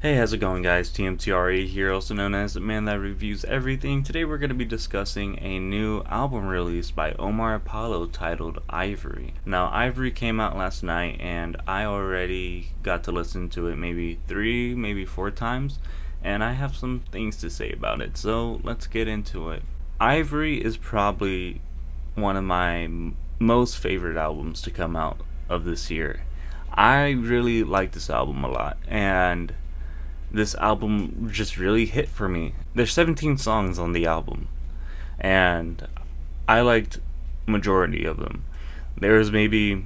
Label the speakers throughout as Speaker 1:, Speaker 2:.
Speaker 1: Hey, how's it going, guys? TMTRE here, also known as the man that reviews everything. Today we're going to be discussing a new album released by Omar Apollo titled Ivory. Now, Ivory came out last night, and I already got to listen to it maybe 3, maybe 4 times, and I have some things to say about it, so let's get into it. Ivory is probably one of my most favorite albums to come out of this year. I really like this album a lot, and this album just really hit for me. There's 17 songs on the album, and I liked majority of them. There's maybe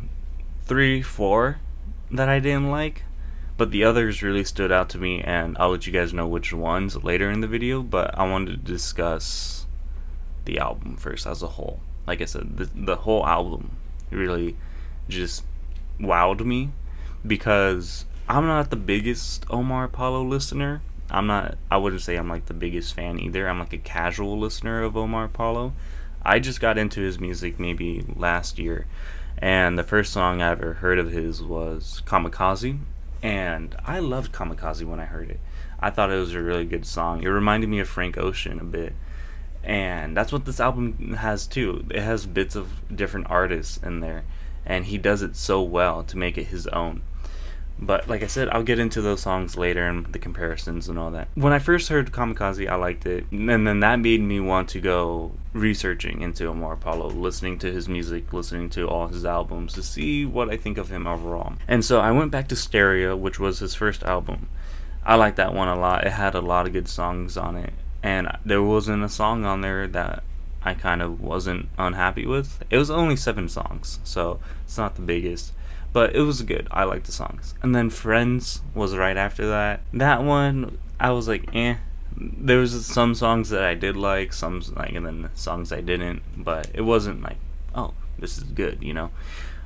Speaker 1: 3, 4 that I didn't like, but the others really stood out to me, and I'll let you guys know which ones later in the video. But I wanted to discuss the album first as a whole. Like I said, the whole album really just wowed me because I'm not the biggest Omar Apollo listener. I wouldn't say I'm like the biggest fan either. I'm like a casual listener of Omar Apollo. I just got into his music maybe last year, and the first song I ever heard of his was Kamikaze, and I loved Kamikaze when I heard it. I thought it was a really good song. It reminded me of Frank Ocean a bit, and that's what this album has too. It has bits of different artists in there, and he does it so well to make it his own. But like I said, I'll get into those songs later and the comparisons and all that. When I first heard Kamikaze, I liked it, and then that made me want to go researching into Omar Apollo, listening to his music, listening to all his albums to see what I think of him overall. And so I went back to Stereo, which was his first album. I liked that one a lot. It had a lot of good songs on it, and there wasn't a song on there that I kind of wasn't unhappy with. It was only 7 songs, so it's not the biggest, but it was good. I liked the songs. And then Friends was right after that. That one, I was like, eh. There was some songs that I did like, some like, and then songs I didn't. But it wasn't like, oh, this is good, you know.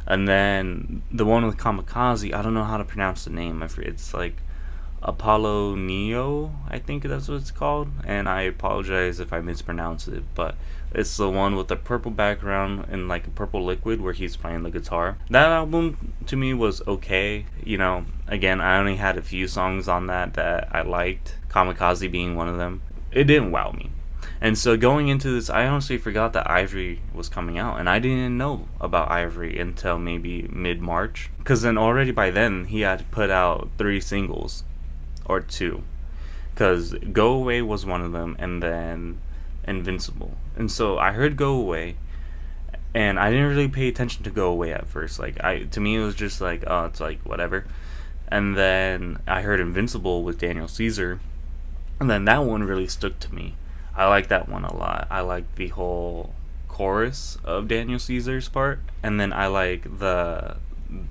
Speaker 1: And then the one with Kamikaze, I don't know how to pronounce the name. I forget. It's like Apollo Neo, I think that's what it's called, and I apologize if I mispronounce it, but it's the one with the purple background and like a purple liquid where he's playing the guitar. That album to me was okay. You know, again, I only had a few songs on that I liked, Kamikaze being one of them. It didn't wow me. And so going into this, I honestly forgot that Ivory was coming out, and I didn't know about Ivory until maybe mid-March, because then already by then he had put out 3 singles or 2, because Go Away was one of them, and then Invincible. And so I heard Go Away, and I didn't really pay attention to Go Away at first. Like, to me it was just like, oh, it's like whatever. And then I heard Invincible with Daniel Caesar, and then that one really stuck to me. I like that one a lot. I like the whole chorus of Daniel Caesar's part, and then I like the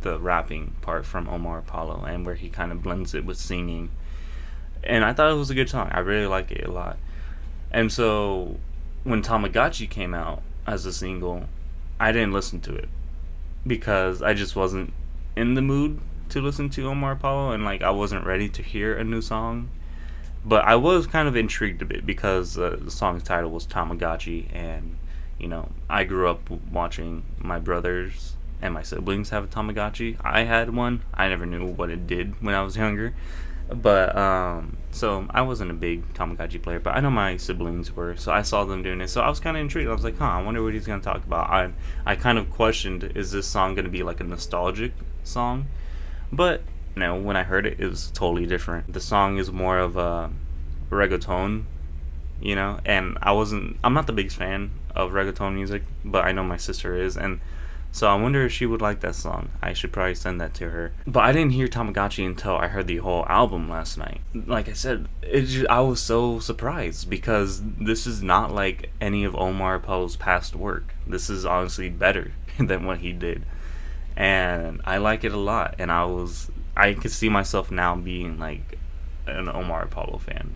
Speaker 1: rapping part from Omar Apollo, and where he kind of blends it with singing. And I thought it was a good song. I really like it a lot. And so when Tamagotchi came out as a single, I didn't listen to it because I just wasn't in the mood to listen to Omar Apollo, and like I wasn't ready to hear a new song. But I was kind of intrigued a bit because the song's title was Tamagotchi, and you know, I grew up watching my brothers and my siblings have a Tamagotchi. I had one. I never knew what it did when I was younger. But so I wasn't a big Tamagotchi player, but I know my siblings were, so I saw them doing it. So I was kind of intrigued. I was like, I wonder what he's gonna talk about. I kind of questioned, is this song gonna be like a nostalgic song? But no, when I heard it, it was totally different. The song is more of a reggaeton, you know, and I'm not the biggest fan of reggaeton music, but I know my sister is, and so I wonder if she would like that song. I should probably send that to her. But I didn't hear Tamagotchi until I heard the whole album last night. Like I said, I was so surprised because this is not like any of Omar Apollo's past work. This is honestly better than what he did. And I like it a lot. And I could see myself now being like an Omar Apollo fan.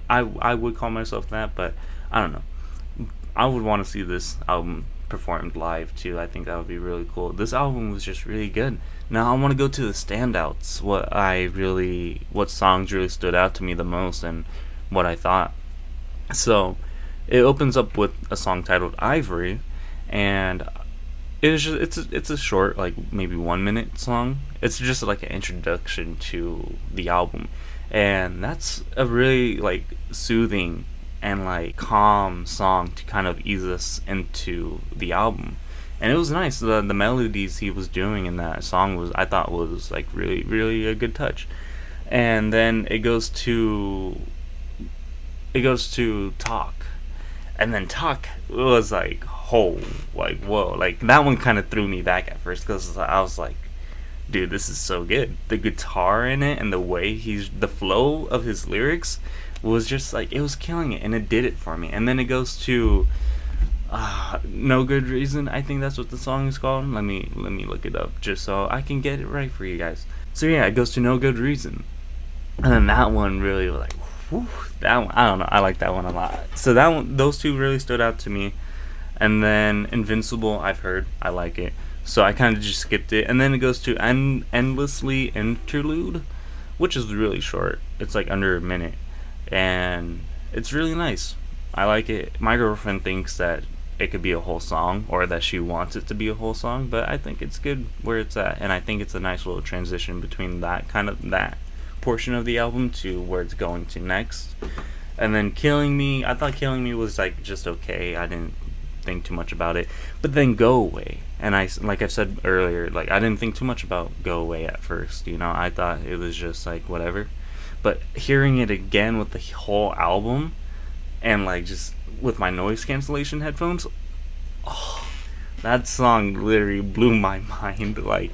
Speaker 1: I would call myself that, but I don't know. I would want to see this album performed live too. I think that would be really cool. This album was just really good. Now I want to go to the standouts. What songs really stood out to me the most and what I thought. So it opens up with a song titled Ivory, and it's a short, like maybe 1 minute song. It's just like an introduction to the album, and that's a really like soothing and like calm song to kind of ease us into the album. And it was nice. The melodies he was doing in that song was, I thought, was like really a good touch. And then it goes to Talk, and then Talk was like, whoa, like whoa, like that one kind of threw me back at first because I was like, dude, this is so good. The guitar in it and the way the flow of his lyrics was just like, it was killing it, and it did it for me. And then it goes to No Good Reason. I think that's what the song is called. Let me look it up just so I can get it right for you guys. So yeah, it goes to No Good Reason, and then that one really was like, whew, that one, I don't know, I like that one a lot. So that one, those two really stood out to me. And then Invincible, I've heard, I like it, so I kind of just skipped it. And then it goes to Endlessly Interlude, which is really short. It's like under a minute, and it's really nice. I like it. My girlfriend thinks that it could be a whole song, or that she wants it to be a whole song, but I think it's good where it's at, and I think it's a nice little transition between that portion of the album to where it's going to next. And then Killing Me, I thought Killing Me was like just okay. I didn't think too much about it. But then Go Away, and like I said earlier, like I didn't think too much about Go Away at first. I thought it was just like whatever. But hearing it again with the whole album, and like just with my noise cancellation headphones, oh, that song literally blew my mind. Like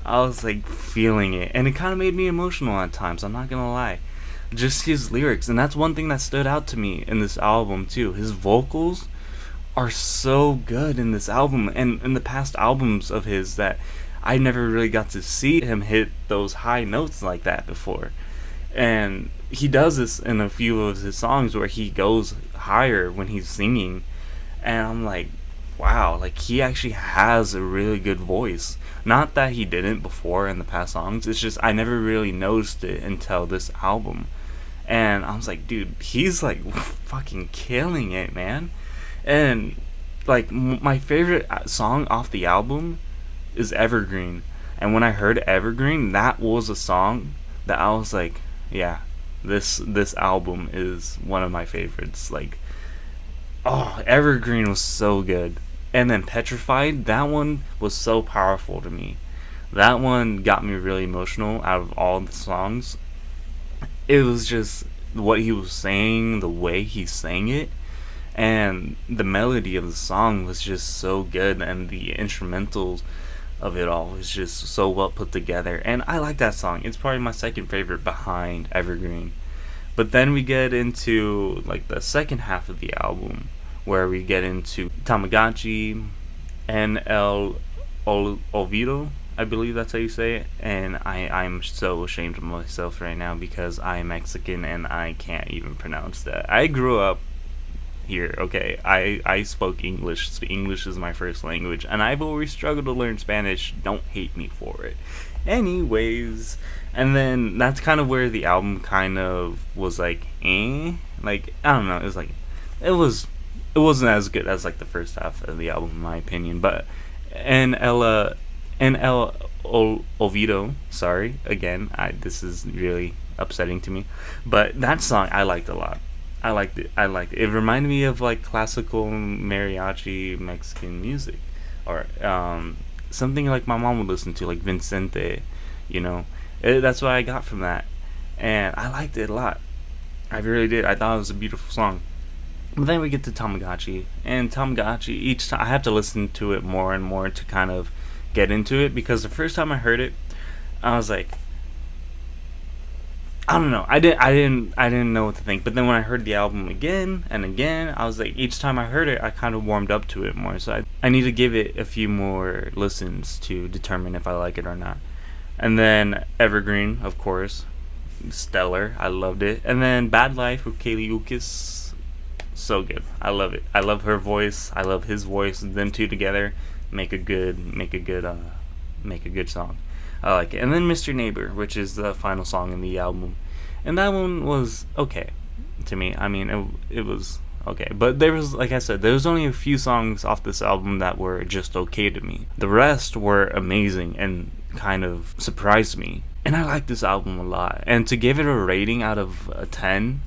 Speaker 1: I was like feeling it, and it kind of made me emotional at times. I'm not gonna lie. Just his lyrics, and that's one thing that stood out to me in this album too. His vocals are so good in this album, and in the past albums of his that I never really got to see him hit those high notes like that before. And he does this in a few of his songs where he goes higher when he's singing, and I'm like, wow, like he actually has a really good voice. Not that he didn't before in the past songs, it's just I never really noticed it until this album. And I was like, dude, he's like fucking killing it, man. And like my favorite song off the album is Evergreen. And when I heard Evergreen, that was a song that I was like, yeah, this album is one of my favorites. Like, oh, Evergreen was so good. And then Petrified, that one was so powerful to me. That one got me really emotional out of all the songs. It was just what he was saying, the way he sang it, and the melody of the song was just so good, and the instrumentals of it all was just so well put together. And I like that song. It's probably my second favorite behind Evergreen. But then we get into like the second half of the album, where we get into Tamagotchi and El Olvido, I believe that's how you say it. And I'm so ashamed of myself right now because I'm Mexican and I can't even pronounce that. I grew up here, okay? I spoke English. English is my first language, and I've always struggled to learn Spanish. Don't hate me for it. Anyways, and then that's kind of where the album kind of was like, like, I don't know, it was like, it wasn't as good as like the first half of the album in my opinion. But El Olvido, sorry again, this is really upsetting to me, but that song I liked a lot. I liked it. It reminded me of like classical mariachi Mexican music, or something like my mom would listen to, like Vincente. That's what I got from that, and I liked it a lot. I really did. I thought it was a beautiful song. But then we get to Tamagotchi, and Tamagotchi, each time I have to listen to it more and more to kind of get into it, because the first time I heard it, I was like, I don't know. I didn't know what to think. But then when I heard the album again and again, I was like, each time I heard it, I kind of warmed up to it more. So I need to give it a few more listens to determine if I like it or not. And then Evergreen, of course, stellar. I loved it. And then Bad Life with Kaylee Ukis, so good. I love it. I love her voice. I love his voice. Them two together make a good song. I like it. And then Mr. Neighbor, which is the final song in the album, and that one was okay to me. I mean, it was okay, but there was, like I said, there was only a few songs off this album that were just okay to me. The rest were amazing and kind of surprised me. And I like this album a lot. And to give it a rating out of a 10,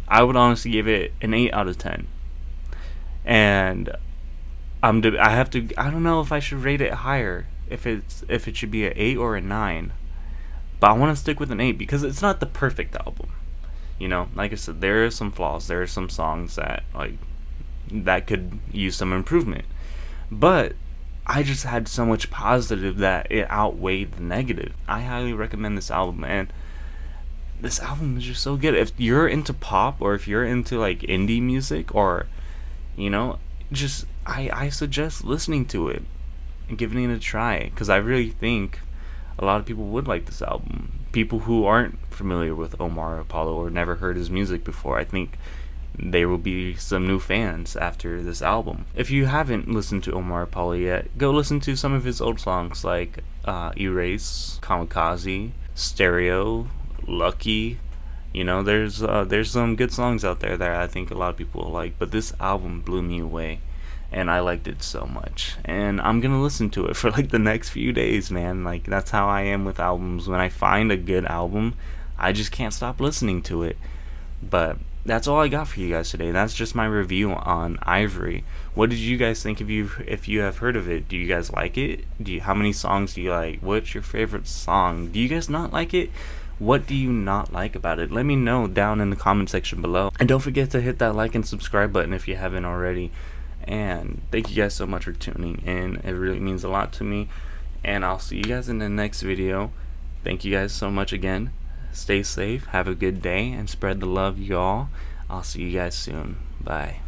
Speaker 1: I would honestly give it an 8 out of 10. And I have to, I don't know if I should rate it higher, if it should be an 8 or a 9. But I want to stick with an 8 because it's not the perfect album. You know, like I said, there are some flaws. There are some songs that could use some improvement. But I just had so much positive that it outweighed the negative. I highly recommend this album, and this album is just so good. If you're into pop, or if you're into like indie music, or you know, just I suggest listening to it and giving it a try, because I really think a lot of people would like this album. People who aren't familiar with Omar Apollo or never heard his music before, I think there will be some new fans after this album. If you haven't listened to Omar Apollo yet, go listen to some of his old songs like Erase, Kamikaze, Stereo, Lucky. You know, there's some good songs out there that I think a lot of people will like, but this album blew me away, and I liked it so much. And I'm gonna listen to it for like the next few days, man. Like, that's how I am with albums. When I find a good album, I just can't stop listening to it. But that's all I got for you guys today. That's just my review on Ivory. What did you guys think? If you have heard of it, do you guys like it? How many songs do you like? What's your favorite song? Do you guys not like it? What do you not like about it? Let me know down in the comment section below. And don't forget to hit that like and subscribe button if you haven't already. And thank you guys so much for tuning in. It really means a lot to me. And I'll see you guys in the next video. Thank you guys so much again. Stay safe, have a good day, and spread the love, y'all. I'll see you guys soon. Bye.